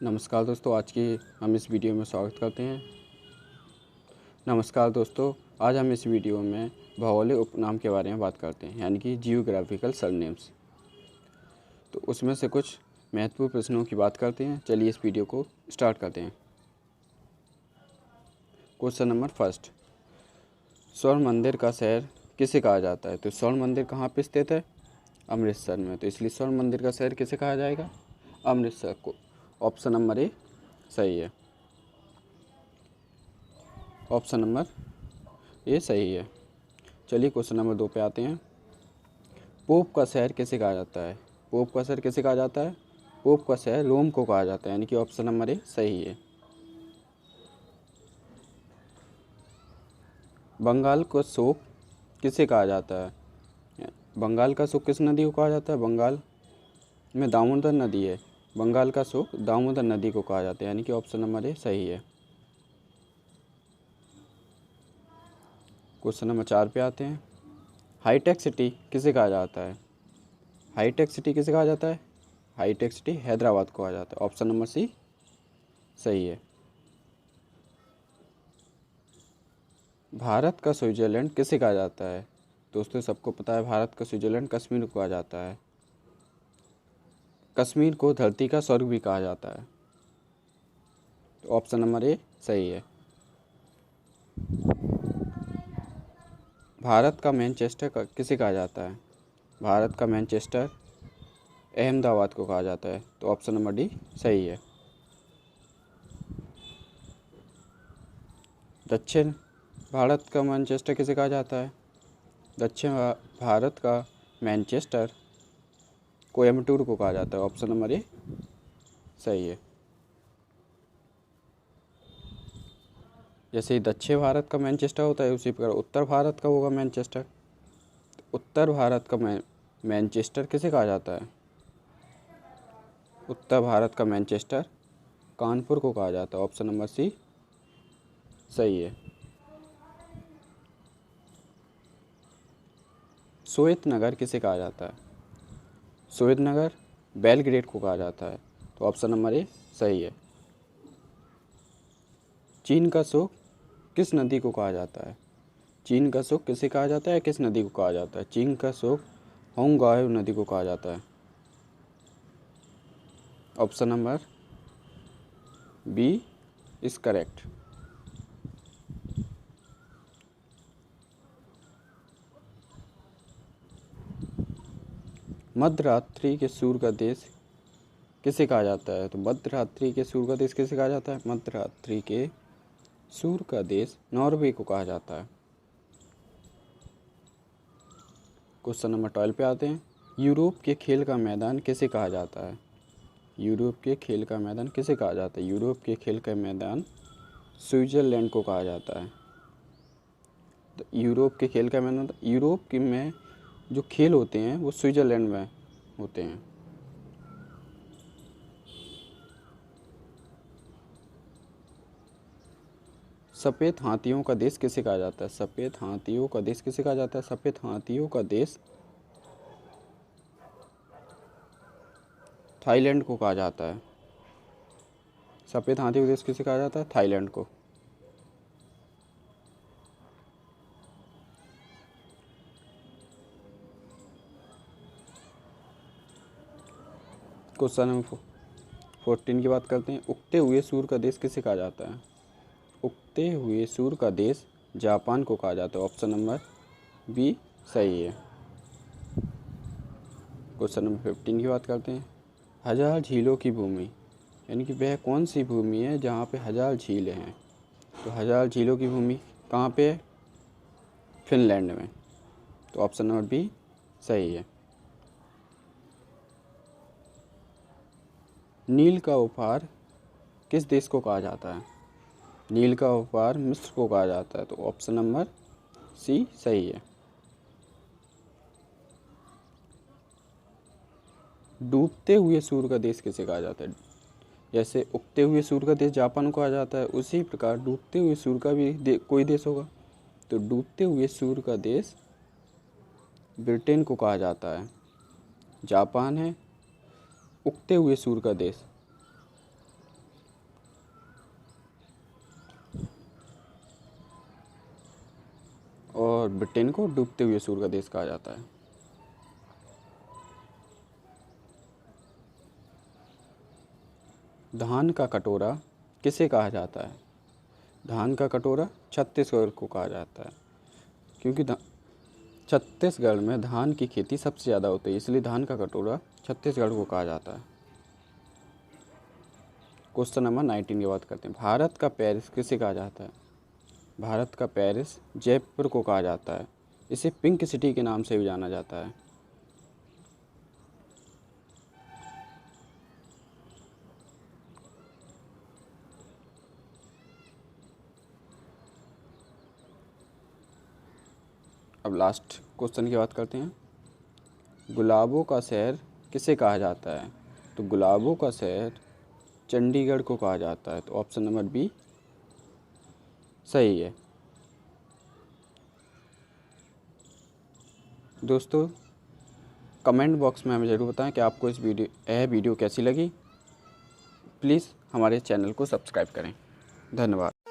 नमस्कार दोस्तों, आज की हम इस वीडियो में स्वागत करते हैं। नमस्कार दोस्तों, आज हम इस वीडियो में भौगोलिक उपनाम के बारे में बात करते हैं, यानी कि जियोग्राफिकल सरनेम्स। तो उसमें से कुछ महत्वपूर्ण प्रश्नों की बात करते हैं। चलिए इस वीडियो को स्टार्ट करते हैं। क्वेश्चन नंबर फर्स्ट, स्वर्ण मंदिर का शहर किसे कहा जाता है? तो स्वर्ण मंदिर कहाँ पर स्थित है? अमृतसर में। तो इसलिए स्वर्ण मंदिर का शहर किसे कहा जाएगा? अमृतसर को। ऑप्शन नंबर ए सही है। ऑप्शन नंबर ए सही है। चलिए क्वेश्चन नंबर 2 पे आते हैं। पोप का शहर किसे कहा जाता है? पोप का शहर किसे कहा जाता है? पोप का शहर रोम को कहा जाता है, यानी कि ऑप्शन नंबर ए सही है। बंगाल का शोक किसे कहा जाता है? बंगाल का शोक किस नदी को कहा जाता है? बंगाल में दामोदर नदी है। बंगाल का शोक दामोदर नदी को कहा जाता है, यानी कि ऑप्शन नंबर ए सही है। क्वेश्चन नंबर 4 पे आते हैं। हाईटेक सिटी किसे कहा जाता है? हाईटेक सिटी किसे कहा जाता है? हाईटेक सिटी हैदराबाद को कहा जाता है। ऑप्शन नंबर सी सही है। भारत का स्विट्जरलैंड किसे कहा जाता है? दोस्तों सबको पता है, भारत का स्विट्जरलैंड कश्मीर को कहा जाता है। कश्मीर को धरती का स्वर्ग भी कहा जाता है। तो ऑप्शन नंबर ए सही है। भारत का मैनचेस्टर किसे कहा जाता है? भारत का मैनचेस्टर अहमदाबाद को कहा जाता है। तो ऑप्शन नंबर डी सही है। दक्षिण भारत का मैनचेस्टर किसे कहा जाता है? दक्षिण भारत का मैनचेस्टर कोयम्बटूर को कहा जाता है। ऑप्शन नंबर ए सही है। जैसे ही दक्षिण भारत का मैनचेस्टर होता है, उसी प्रकार उत्तर भारत का होगा मैनचेस्टर। उत्तर भारत का मैनचेस्टर किसे कहा जाता है? उत्तर भारत का मैनचेस्टर कानपुर को कहा जाता है। ऑप्शन नंबर सी सही है। श्वेत नगर किसे कहा जाता है? श्वेत नगर बेलग्रेड को कहा जाता है। तो ऑप्शन नंबर ए सही है। चीन का शोक किस नदी को कहा जाता है? चीन का शोक किसे कहा जाता है, किस नदी को कहा जाता है? चीन का शोक होंगगायो नदी को कहा जाता है। Option number B is correct. मध्यरात्रि के सूर्य का देश किसे कहा जाता है? तो मध्यरात्रि के सूर्य का देश किसे कहा जाता है? मध्यरात्रि के सूर्य का देश नॉर्वे को कहा जाता है। क्वेश्चन नंबर 12 पे आते हैं। यूरोप के खेल का मैदान किसे कहा जाता है? यूरोप के खेल का मैदान किसे कहा जाता है? यूरोप के खेल का मैदान स्विट्जरलैंड को कहा जाता है। तो यूरोप के खेल का मैदान, यूरोप के में जो खेल होते हैं वो स्विट्जरलैंड में होते हैं। सफ़ेद हाथियों का देश किसे कहा जाता है? सफ़ेद हाथियों का देश किसे कहा जाता है? सफ़ेद हाथियों का देश थाईलैंड को कहा जाता है। सफ़ेद हाथियों का देश किसे कहा जाता है? थाईलैंड को। क्वेश्चन नंबर 14 की बात करते हैं। उगते हुए सूर्य का देश किसे कहा जाता है? उगते हुए सूर्य का देश जापान को कहा जाता है। ऑप्शन नंबर बी सही है। क्वेश्चन नंबर 15 की बात करते हैं। हजार झीलों की भूमि, यानी कि वह कौन सी भूमि है जहाँ पे हजार झीलें हैं? तो हजार झीलों की भूमि कहाँ पे है? फिनलैंड में। तो ऑप्शन नंबर बी सही है। नील का उपहार किस देश को कहा जाता है? नील का उपहार मिस्र को कहा जाता है। तो ऑप्शन नंबर सी सही है। डूबते हुए सूर्य का देश किसे कहा जाता है? जैसे उगते हुए सूर्य का देश जापान को कहा जाता है, उसी प्रकार डूबते हुए सूर्य का भी कोई देश होगा। तो डूबते हुए सूर्य का देश ब्रिटेन को कहा जाता है। जापान है उगते हुए सूर्य का देश। और ब्रिटेन को डूबते हुए सूर्य का देश कहा जाता है। धान का कटोरा किसे कहा जाता है? धान का कटोरा छत्तीसगढ़ को कहा जाता है, क्योंकि छत्तीसगढ़ में धान की खेती सबसे ज़्यादा होती है, इसलिए धान का कटोरा छत्तीसगढ़ को कहा जाता है। क्वेश्चन नंबर 19 की बात करते हैं। भारत का पेरिस किसे कहा जाता है? भारत का पेरिस जयपुर को कहा जाता है। इसे पिंक सिटी के नाम से भी जाना जाता है। अब लास्ट क्वेश्चन की बात करते हैं। गुलाबों का शहर किसे कहा जाता है? तो गुलाबों का शहर चंडीगढ़ को कहा जाता है। तो ऑप्शन नंबर बी सही है। दोस्तों, कमेंट बॉक्स में हमें ज़रूर बताएं कि आपको यह वीडियो कैसी लगी। प्लीज़ हमारे चैनल को सब्सक्राइब करें। धन्यवाद।